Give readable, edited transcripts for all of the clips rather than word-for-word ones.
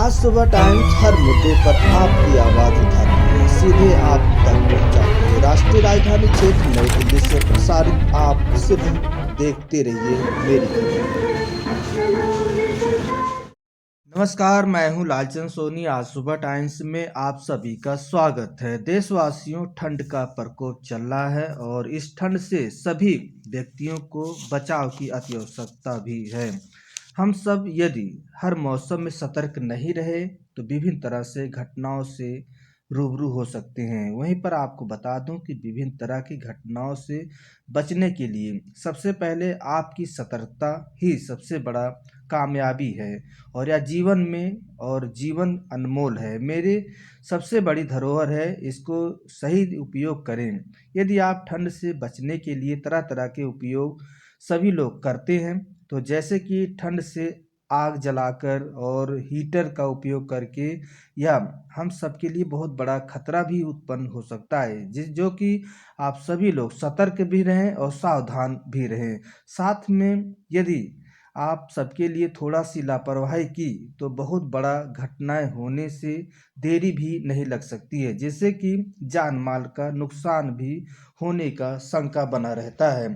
आज सुबह टाइम्स हर मुद्दे पर आपकी आवाज उठाती है, सीधे आप तक पहुंचाती है। राष्ट्रीय राजधानी क्षेत्र नई दिल्ली से प्रसारित, आप सिर्फ देखते रहिए मेरी खबर। नमस्कार, मैं हूं लालचंद सोनी। आज सुबह टाइम्स में आप सभी का स्वागत है। देशवासियों, ठंड का प्रकोप चल रहा है और इस ठंड से सभी व्यक्तियों को बचाव की अति आवश्यकता भी है। हम सब यदि हर मौसम में सतर्क नहीं रहे तो विभिन्न तरह से घटनाओं से रूबरू हो सकते हैं। वहीं पर आपको बता दूं कि विभिन्न तरह की घटनाओं से बचने के लिए सबसे पहले आपकी सतर्कता ही सबसे बड़ा कामयाबी है। और यह जीवन में और जीवन अनमोल है, मेरे सबसे बड़ी धरोहर है, इसको सही उपयोग करें। यदि आप ठंड से बचने के लिए तरह तरह के उपयोग सभी लोग करते हैं, तो जैसे कि ठंड से आग जलाकर और हीटर का उपयोग करके, या हम सबके लिए बहुत बड़ा खतरा भी उत्पन्न हो सकता है, जो कि आप सभी लोग सतर्क भी रहें और सावधान भी रहें। साथ में यदि आप सबके लिए थोड़ा सी लापरवाही की तो बहुत बड़ा घटनाएं होने से देरी भी नहीं लग सकती है, जिससे कि जान माल का नुकसान भी होने का शंका बना रहता है।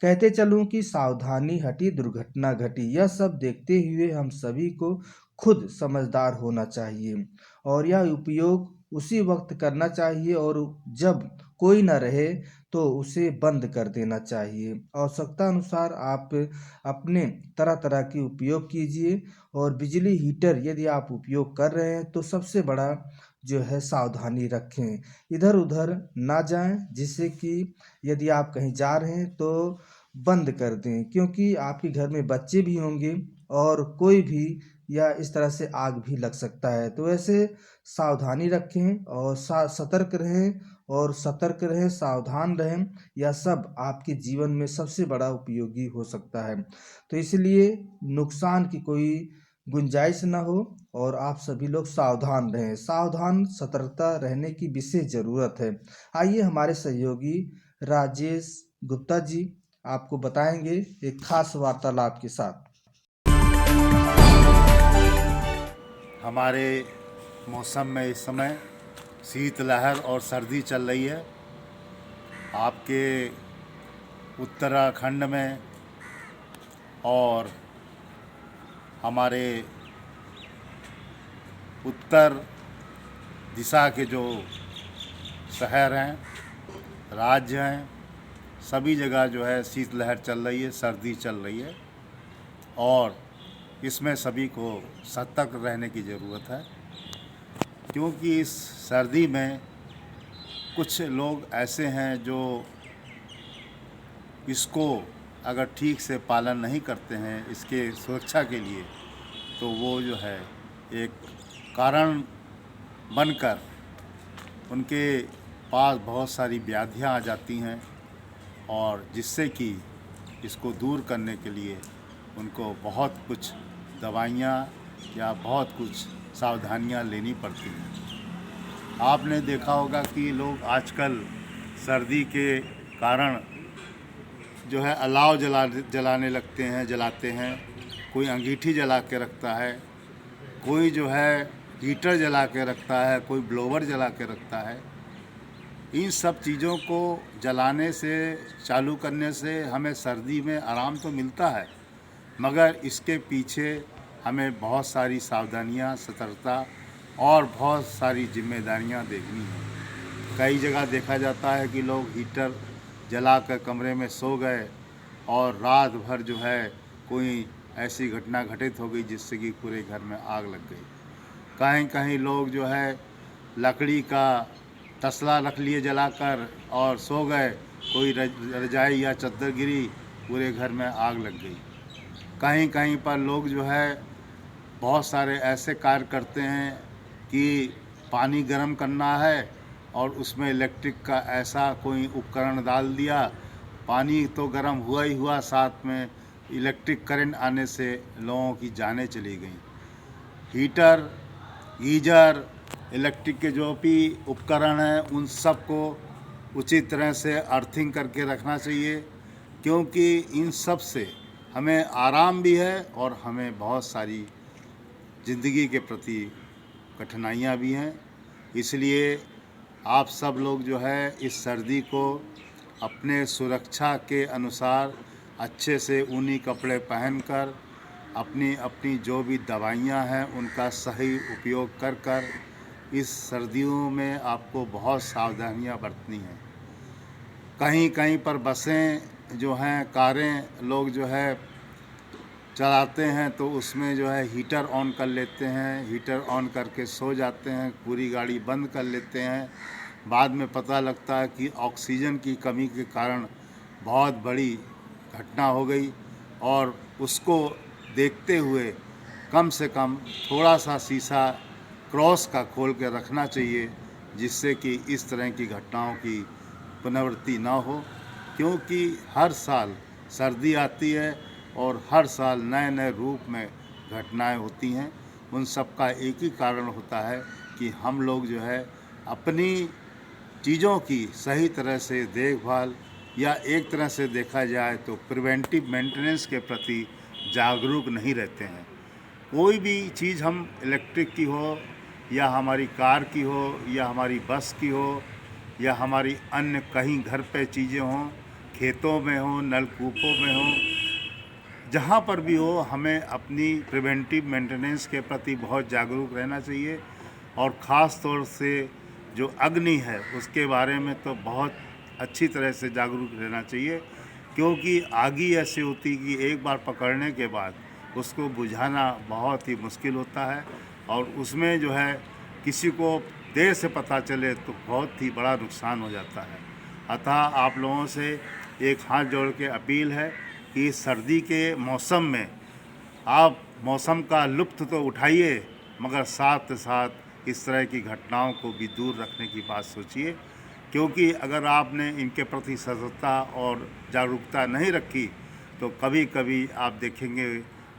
कहते चलूं कि सावधानी हटी दुर्घटना घटी। यह सब देखते हुए हम सभी को खुद समझदार होना चाहिए और यह उपयोग उसी वक्त करना चाहिए, और जब कोई न रहे तो उसे बंद कर देना चाहिए। आवश्यकता अनुसार आप अपने तरह तरह के उपयोग कीजिए। और बिजली हीटर यदि आप उपयोग कर रहे हैं तो सबसे बड़ा जो है सावधानी रखें, इधर उधर ना जाएं, जिससे कि यदि आप कहीं जा रहे हैं तो बंद कर दें, क्योंकि आपके घर में बच्चे भी होंगे और कोई भी या इस तरह से आग भी लग सकता है। तो ऐसे सावधानी रखें और सतर्क रहें, और सतर्क रहें, सावधान रहें। यह सब आपके जीवन में सबसे बड़ा उपयोगी हो सकता है। तो इसलिए नुकसान की कोई गुंजाइश ना हो और आप सभी लोग सावधान रहें। सावधान सतर्कता रहने की विशेष ज़रूरत है। आइए हमारे सहयोगी राजेश गुप्ता जी आपको बताएंगे एक खास वार्तालाप के साथ। हमारे मौसम में इस समय शीतलहर और सर्दी चल रही है। आपके उत्तराखंड में और हमारे उत्तर दिशा के जो शहर हैं, राज्य हैं, सभी जगह जो है शीतलहर चल रही है, सर्दी चल रही है, और इसमें सभी को सतर्क रहने की ज़रूरत है, क्योंकि इस सर्दी में कुछ लोग ऐसे हैं जो इसको अगर ठीक से पालन नहीं करते हैं इसके सुरक्षा के लिए, तो वो जो है एक कारण बनकर उनके पास बहुत सारी व्याधियां आ जाती हैं, और जिससे कि इसको दूर करने के लिए उनको बहुत कुछ दवाइयाँ या बहुत कुछ सावधानियाँ लेनी पड़ती हैं। आपने देखा होगा कि लोग आजकल सर्दी के कारण जो है अलाव जलाने लगते हैं, जलाते हैं। कोई अंगीठी जला के रखता है, कोई जो है हीटर जला के रखता है, कोई ब्लोवर जला के रखता है। इन सब चीज़ों को जलाने से, चालू करने से हमें सर्दी में आराम तो मिलता है, मगर इसके पीछे हमें बहुत सारी सावधानियां, सतर्कता और बहुत सारी जिम्मेदारियां देखनी हैं। कई जगह देखा जाता है कि लोग हीटर जला कर कमरे में सो गए और रात भर जो है कोई ऐसी घटना घटित हो गई जिससे कि पूरे घर में आग लग गई। कहीं कहीं लोग जो है लकड़ी का तसला रख लिए जलाकर और सो गए, कोई रजाई या चद्दर गिरी, पूरे घर में आग लग गई। कहीं कहीं पर लोग जो है बहुत सारे ऐसे कार्य करते हैं कि पानी गर्म करना है और उसमें इलेक्ट्रिक का ऐसा कोई उपकरण डाल दिया, पानी तो गर्म हुआ ही हुआ, साथ में इलेक्ट्रिक करंट आने से लोगों की जानें चली गई। हीटर, गीजर, इलेक्ट्रिक के जो भी उपकरण हैं उन सब को उचित तरह से अर्थिंग करके रखना चाहिए, क्योंकि इन सब से हमें आराम भी है और हमें बहुत सारी ज़िंदगी के प्रति कठिनाइयाँ भी हैं। इसलिए आप सब लोग जो है इस सर्दी को अपने सुरक्षा के अनुसार अच्छे से ऊनी कपड़े पहनकर अपनी अपनी जो भी दवाइयाँ हैं उनका सही उपयोग कर कर इस सर्दियों में आपको बहुत सावधानियां बरतनी हैं। कहीं कहीं पर बसें जो हैं, कारें लोग जो है चलाते हैं तो उसमें जो है हीटर ऑन कर लेते हैं, हीटर ऑन करके सो जाते हैं, पूरी गाड़ी बंद कर लेते हैं। बाद में पता लगता है कि ऑक्सीजन की कमी के कारण बहुत बड़ी घटना हो गई और उसको देखते हुए कम से कम थोड़ा सा शीशा क्रॉस का खोल के रखना चाहिए, जिससे कि इस तरह की घटनाओं की पुनरावृत्ति ना हो। क्योंकि हर साल सर्दी आती है और हर साल नए नए रूप में घटनाएं होती हैं। उन सब का एक ही कारण होता है कि हम लोग जो है अपनी चीज़ों की सही तरह से देखभाल या एक तरह से देखा जाए तो प्रिवेंटिव मेंटेनेंस के प्रति जागरूक नहीं रहते हैं। कोई भी चीज़ हम इलेक्ट्रिक की हो या हमारी कार की हो या हमारी बस की हो या हमारी अन्य कहीं घर पे चीज़ें हों, खेतों में हो, नलकूपों में हो, जहाँ पर भी हो, हमें अपनी प्रिवेंटिव मेंटेनेंस के प्रति बहुत जागरूक रहना चाहिए। और ख़ास तौर से जो अग्नि है उसके बारे में तो बहुत अच्छी तरह से जागरूक रहना चाहिए, क्योंकि आगी ऐसी होती कि एक बार पकड़ने के बाद उसको बुझाना बहुत ही मुश्किल होता है और उसमें जो है किसी को देर से पता चले तो बहुत ही बड़ा नुकसान हो जाता है। अतः आप लोगों से एक हाथ जोड़ के अपील है कि सर्दी के मौसम में आप मौसम का लुत्फ़ तो उठाइए, मगर साथ साथ इस तरह की घटनाओं को भी दूर रखने की बात सोचिए। क्योंकि अगर आपने इनके प्रति सतर्कता और जागरूकता नहीं रखी तो कभी कभी आप देखेंगे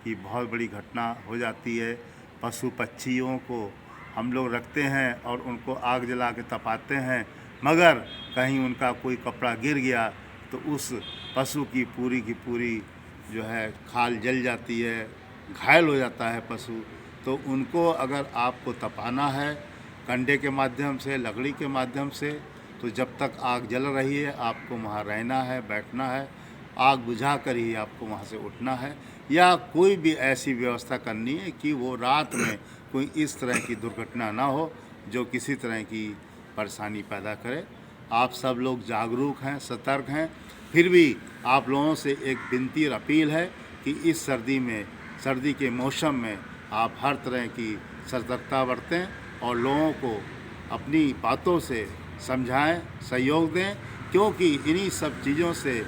कि बहुत बड़ी घटना हो जाती है। पशु पक्षियों को हम लोग रखते हैं और उनको आग जला के तपाते हैं, मगर कहीं उनका कोई कपड़ा गिर गया तो उस पशु की पूरी जो है खाल जल जाती है, घायल हो जाता है पशु। तो उनको अगर आपको तपाना है कंडे के माध्यम से, लकड़ी के माध्यम से, तो जब तक आग जल रही है आपको वहाँ रहना है, बैठना है, आग बुझा कर ही आपको वहाँ से उठना है, या कोई भी ऐसी व्यवस्था करनी है कि वो रात में कोई इस तरह की दुर्घटना ना हो जो किसी तरह की परेशानी पैदा करे। आप सब लोग जागरूक हैं, सतर्क हैं, फिर भी आप लोगों से एक विनती और अपील है कि इस सर्दी के मौसम में आप हर तरह की सतर्कता बरतें और लोगों को अपनी बातों से समझाएं, सहयोग दें, क्योंकि इन्हीं सब चीज़ों से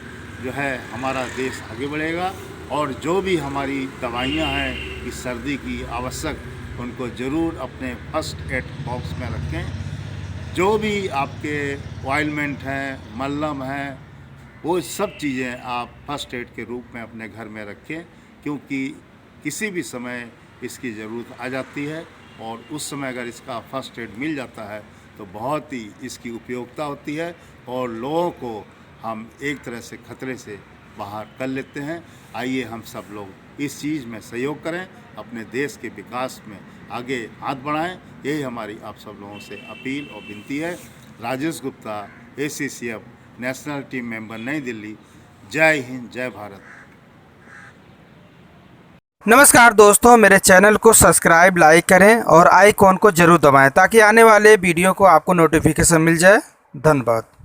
जो है हमारा देश आगे बढ़ेगा। और जो भी हमारी दवाइयां हैं इस सर्दी की आवश्यक, उनको ज़रूर अपने फर्स्ट एड बॉक्स में रखें। जो भी आपके ऑइलमेंट हैं, मल्लम हैं, वो सब चीज़ें आप फर्स्ट एड के रूप में अपने घर में रखें, क्योंकि किसी भी समय इसकी ज़रूरत आ जाती है और उस समय अगर इसका फर्स्ट एड मिल जाता है तो बहुत ही इसकी उपयोगिता होती है और लोगों को हम एक तरह से खतरे से बाहर कर लेते हैं। आइए हम सब लोग इस चीज़ में सहयोग करें, अपने देश के विकास में आगे हाथ बढ़ाएं। यही हमारी आप सब लोगों से अपील और विनती है। Rajesh Gupta, ACCF national team member, नई दिल्ली। जय हिंद, जय भारत। नमस्कार दोस्तों, मेरे चैनल को सब्सक्राइब, लाइक करें और आइकॉन को जरूर दबाएं ताकि आने वाले वीडियो को आपको नोटिफिकेशन मिल जाए। धन्यवाद।